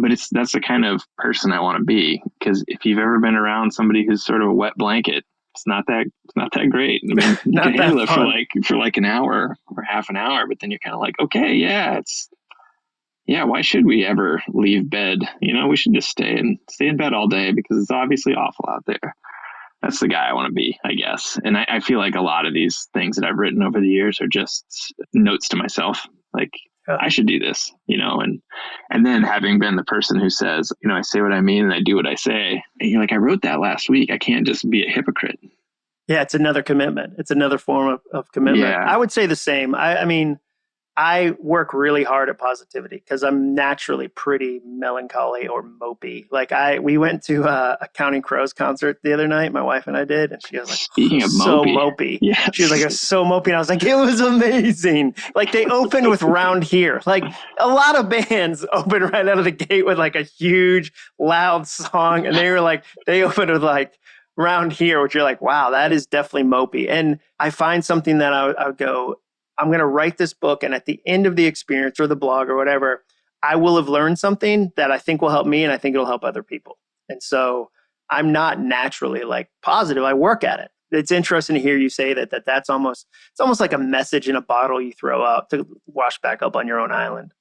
S2: But that's the kind of person I want to be, because if you've ever been around somebody who's sort of a wet blanket, it's not that great. I mean, you can handle it for like an hour or half an hour, but then you're kind of like, okay, why should we ever leave bed? We should just stay in bed all day because it's obviously awful out there. That's the guy I want to be, I guess. And I feel like a lot of these things that I've written over the years are just notes to myself. Like, I should do this, and then having been the person who says, I say what I mean and I do what I say. And you're like, I wrote that last week. I can't just be a hypocrite.
S1: Yeah, it's another commitment. It's another form of commitment. Yeah. I would say the same. I mean, I work really hard at positivity because I'm naturally pretty melancholy or mopey. Like we went to a Counting Crows concert the other night, my wife and I did, and she was like,
S2: speaking of
S1: so mopey.
S2: Yes.
S1: She was like, it was so mopey. And I was like, it was amazing. Like they opened with Round Here. Like a lot of bands open right out of the gate with like a huge, loud song. And they opened with like Round Here, which you're like, wow, that is definitely mopey. And I find something that I would go, I'm going to write this book, and at the end of the experience or the blog or whatever, I will have learned something that I think will help me and I think it'll help other people. And so I'm not naturally like positive. I work at it. It's interesting to hear you say that's almost like a message in a bottle you throw out to wash back up on your own island.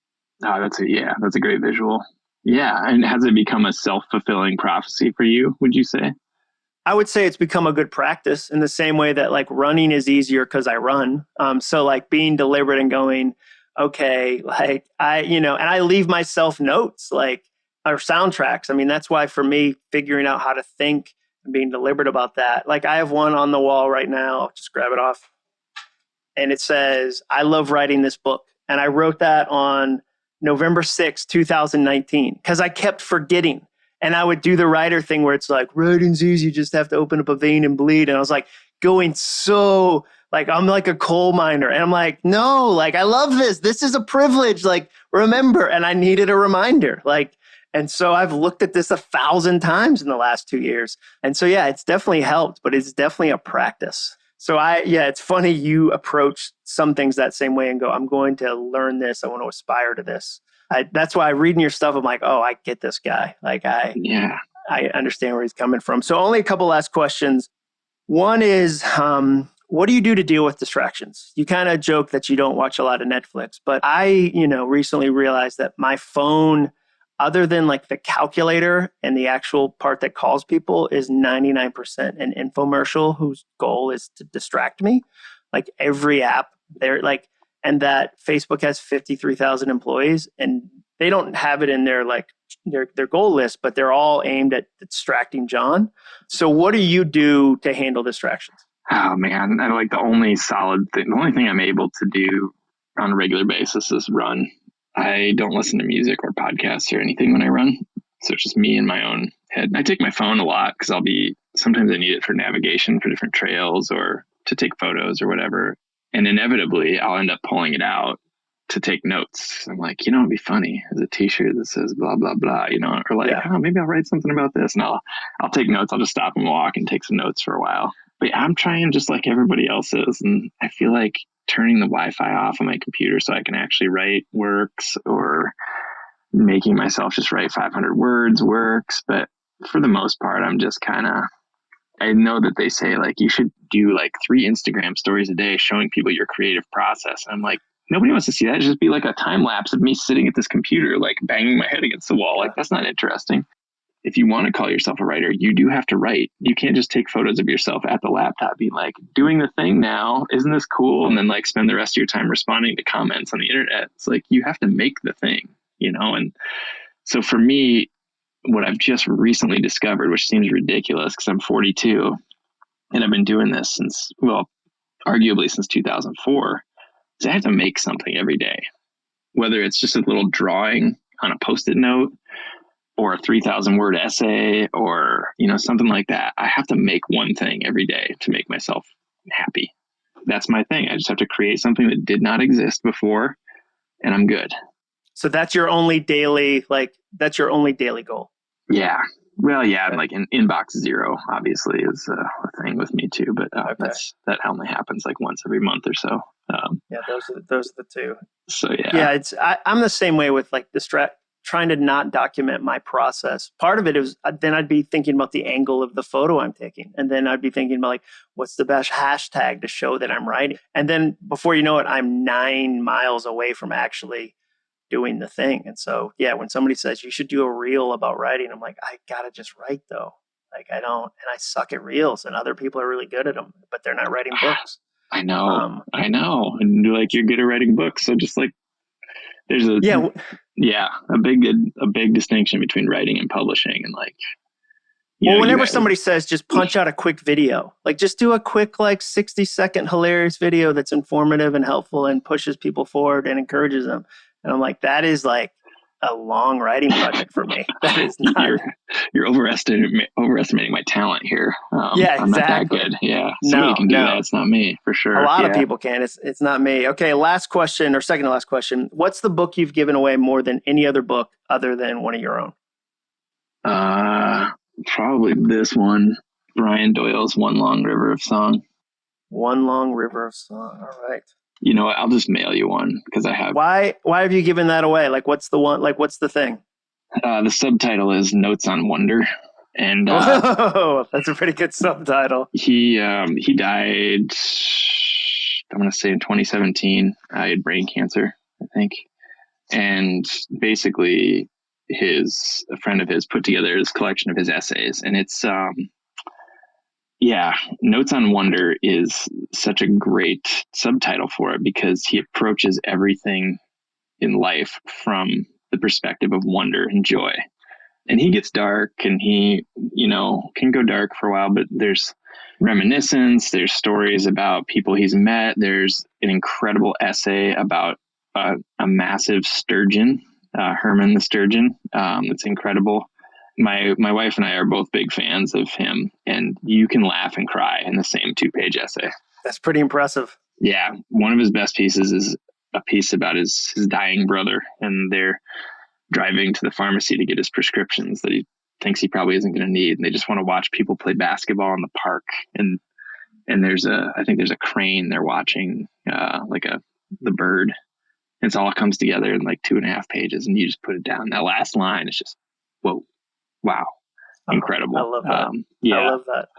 S2: Oh, that's a great visual. Yeah. And has it become a self-fulfilling prophecy for you, would you say?
S1: I would say it's become a good practice in the same way that like running is easier because I run. So like being deliberate and going, okay, like and I leave myself notes or soundtracks. I mean, that's why for me, figuring out how to think and being deliberate about that. Like I have one on the wall right now. I'll just grab it off. And it says, I love writing this book. And I wrote that on November 6, 2019, because I kept forgetting. And I would do the writer thing where it's like, writing's easy, you just have to open up a vein and bleed. And I was like going so, like, I'm like a coal miner. And I'm like, no, like, I love this. This is a privilege. Like, remember. And I needed a reminder. And so I've looked at this 1,000 times in the last 2 years. And so, yeah, it's definitely helped, but it's definitely a practice. So it's funny you approach some things that same way and go, I'm going to learn this. I want to aspire to this. That's why reading your stuff, I'm like, oh, I get this guy. Like I understand where he's coming from. So only a couple last questions. One is, What do you do to deal with distractions? You kind of joke that you don't watch a lot of Netflix, but I, recently realized that my phone, other than like the calculator and the actual part that calls people, is 99% an infomercial whose goal is to distract me. Like every app, they're like, and that Facebook has 53,000 employees, and they don't have it in their their goal list, but they're all aimed at distracting Jon. So what do you do to handle distractions?
S2: Oh man, I like the only thing I'm able to do on a regular basis is run. I don't listen to music or podcasts or anything when I run. So it's just me in my own head. And I take my phone a lot because sometimes I need it for navigation for different trails or to take photos or whatever. And inevitably I'll end up pulling it out to take notes. I'm like, it'd be funny as a t-shirt that says blah, blah, blah, or like, maybe I'll write something about this. And I'll take notes. I'll just stop and walk and take some notes for a while. But I'm trying just like everybody else is. And I feel like turning the Wi-Fi off on my computer so I can actually write works, or making myself just write 500 words works. But for the most part, I'm just I know that they say like you should do like 3 Instagram stories a day showing people your creative process. And I'm like, nobody wants to see that. It'd just be like a time lapse of me sitting at this computer, like banging my head against the wall. Like that's not interesting. If you want to call yourself a writer, you do have to write. You can't just take photos of yourself at the laptop being like, doing the thing now, isn't this cool? And then like spend the rest of your time responding to comments on the internet. It's like, you have to make the thing, And so for me, what I've just recently discovered, which seems ridiculous because I'm 42 and I've been doing this arguably since 2004, is I have to make something every day, whether it's just a little drawing on a Post-it note, or a 3,000 word essay, or, something like that. I have to make one thing every day to make myself happy. That's my thing. I just have to create something that did not exist before, and I'm good.
S1: So that's your only daily goal.
S2: Yeah. Well, yeah. Okay. Like in inbox zero, obviously, is a thing with me too, but that only happens like once every month or so.
S1: Those are the two.
S2: So yeah.
S1: I'm the same way with like trying to not document my process. Part of it is then I'd be thinking about the angle of the photo I'm taking. And then I'd be thinking about like, what's the best hashtag to show that I'm writing? And then before you know it, I'm 9 miles away from actually doing the thing. And so, when somebody says you should do a reel about writing, I'm like, I gotta just write though. Like I don't, and I suck at reels, and other people are really good at them, but they're not writing books.
S2: I know. And like, you're good at writing books. So just like, there's a big distinction between writing and publishing, and like,
S1: whenever somebody says just punch out a quick video, like just do a quick like 60-second hilarious video that's informative and helpful and pushes people forward and encourages them, and I'm like, that is like a long writing project for me. That is not.
S2: You're overestimating my talent here.
S1: Exactly.
S2: I'm not that good. Yeah, somebody can do that. It's not me, for sure.
S1: A lot of people can. It's not me. Okay, last question, or second to last question. What's the book you've given away more than any other book other than one of your own?
S2: Probably this one, Brian Doyle's One Long River of Song.
S1: One Long River of Song. All right.
S2: You know what? I'll just mail you one because I have.
S1: Why have you given that away? Like, what's the one? Like, what's the thing?
S2: The subtitle is Notes on Wonder, and
S1: that's a pretty good subtitle.
S2: He died, I'm going to say in 2017. He had brain cancer, I think, and basically a friend of his put together his collection of his essays, and it's Notes on Wonder is such a great subtitle for it because he approaches everything in life from the perspective of wonder and joy. And he gets dark, and he, can go dark for a while, but there's reminiscence, there's stories about people he's met. There's an incredible essay about a massive sturgeon, Herman the sturgeon. It's incredible. My wife and I are both big fans of him, and you can laugh and cry in the same 2-page essay.
S1: That's pretty impressive.
S2: Yeah. One of his best pieces is a piece about his dying brother, and they're driving to the pharmacy to get his prescriptions that he thinks he probably isn't going to need. And they just want to watch people play basketball in the park. And I think there's a crane they're watching, the bird. And it all comes together in like 2.5 pages, and you just put it down. That last line is just, whoa, wow, incredible.
S1: I love that. I love that.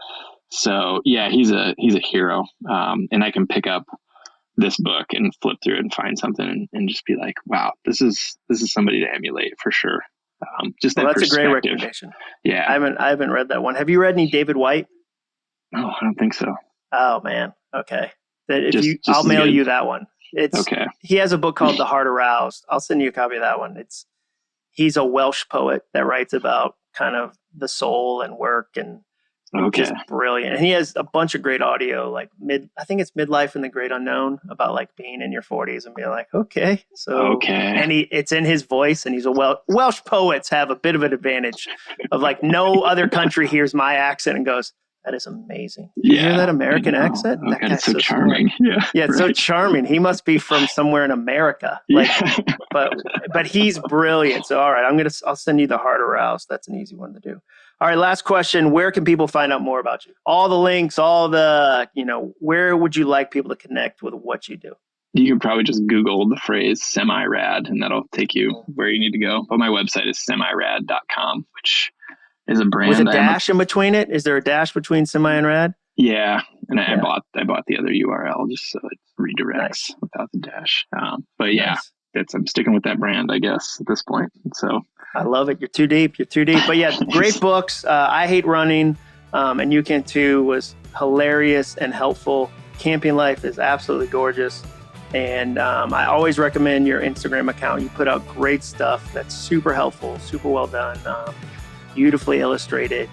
S2: So yeah, he's a hero. And I can pick up this book and flip through it and find something and just be like, wow, this is somebody to emulate for sure. Just that
S1: that's
S2: perspective.
S1: A great recommendation.
S2: Yeah.
S1: I haven't read that one. Have you read any David White?
S2: No, I don't think so.
S1: Oh man. Okay.
S2: Just
S1: I'll mail
S2: good.
S1: you that one.
S2: Okay.
S1: He has a book called The Heart Aroused. I'll send you a copy of that one. He's a Welsh poet that writes about kind of the soul and work and just brilliant. And he has a bunch of great audio, like I think it's Midlife and the Great Unknown, about like being in your 40s and being like, okay. And it's in his voice, and he's a Welsh poets have a bit of an advantage of like no other country hears my accent and goes, that is amazing. Did you hear that American accent?
S2: Oh,
S1: that
S2: guy's so charming.
S1: Smart. Yeah, it's so charming. He must be from somewhere in America. But he's brilliant. So all right, I'll send you The Heart Aroused. That's an easy one to do. All right, last question. Where can people find out more about you? All the links, where would you like people to connect with what you do?
S2: You can probably just Google the phrase semi-rad and that'll take you where you need to go. But my website is semirad.com, which is a brand.
S1: With a dash in between it? Is there a dash between semi and rad?
S2: Yeah. And I bought the other URL just so it redirects without the dash. But yeah, I'm sticking with that brand, I guess, at this point. So
S1: I love it. You're too deep. But yeah, great books. I Hate Running, and You Can Too was hilarious and helpful. Camping Life is absolutely gorgeous. And I always recommend your Instagram account. You put out great stuff that's super helpful, super well done, beautifully illustrated.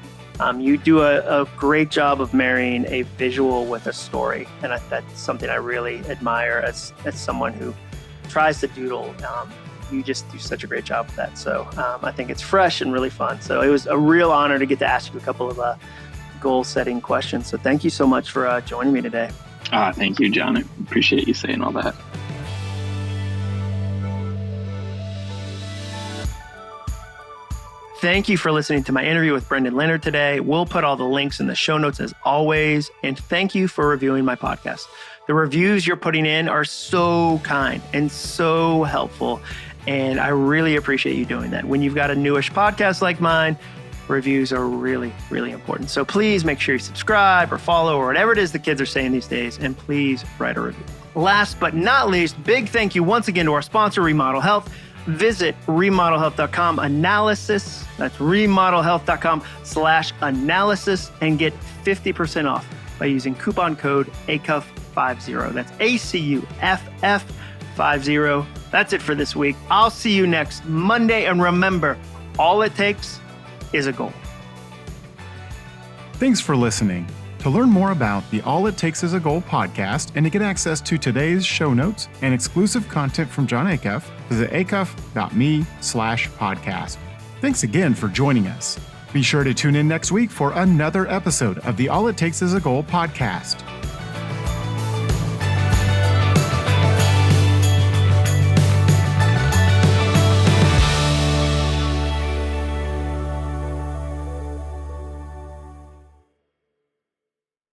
S1: You do a great job of marrying a visual with a story. And that's something I really admire as someone who tries to doodle. You just do such a great job with that. So I think it's fresh and really fun. So it was a real honor to get to ask you a couple of goal-setting questions. So thank you so much for joining me today.
S2: Thank you, John. I appreciate you saying all that.
S1: Thank you for listening to my interview with Brendan Leonard today. We'll put all the links in the show notes as always. And thank you for reviewing my podcast. The reviews you're putting in are so kind and so helpful. And I really appreciate you doing that. When you've got a newish podcast like mine, reviews are really, really important. So please make sure you subscribe or follow or whatever it is the kids are saying these days. And please write a review. Last but not least, big thank you once again to our sponsor, Remodel Health. Visit remodelhealth.com analysis. That's remodelhealth.com/analysis and get 50% off by using coupon code ACUFF50. That's ACUFF50. That's it for this week. I'll see you next Monday. And remember, all it takes is a goal.
S3: Thanks for listening. To learn more about the All It Takes Is a Goal podcast and to get access to today's show notes and exclusive content from Jon Acuff, visit acuff.me/podcast. Thanks again for joining us. Be sure to tune in next week for another episode of the All It Takes Is a Goal podcast.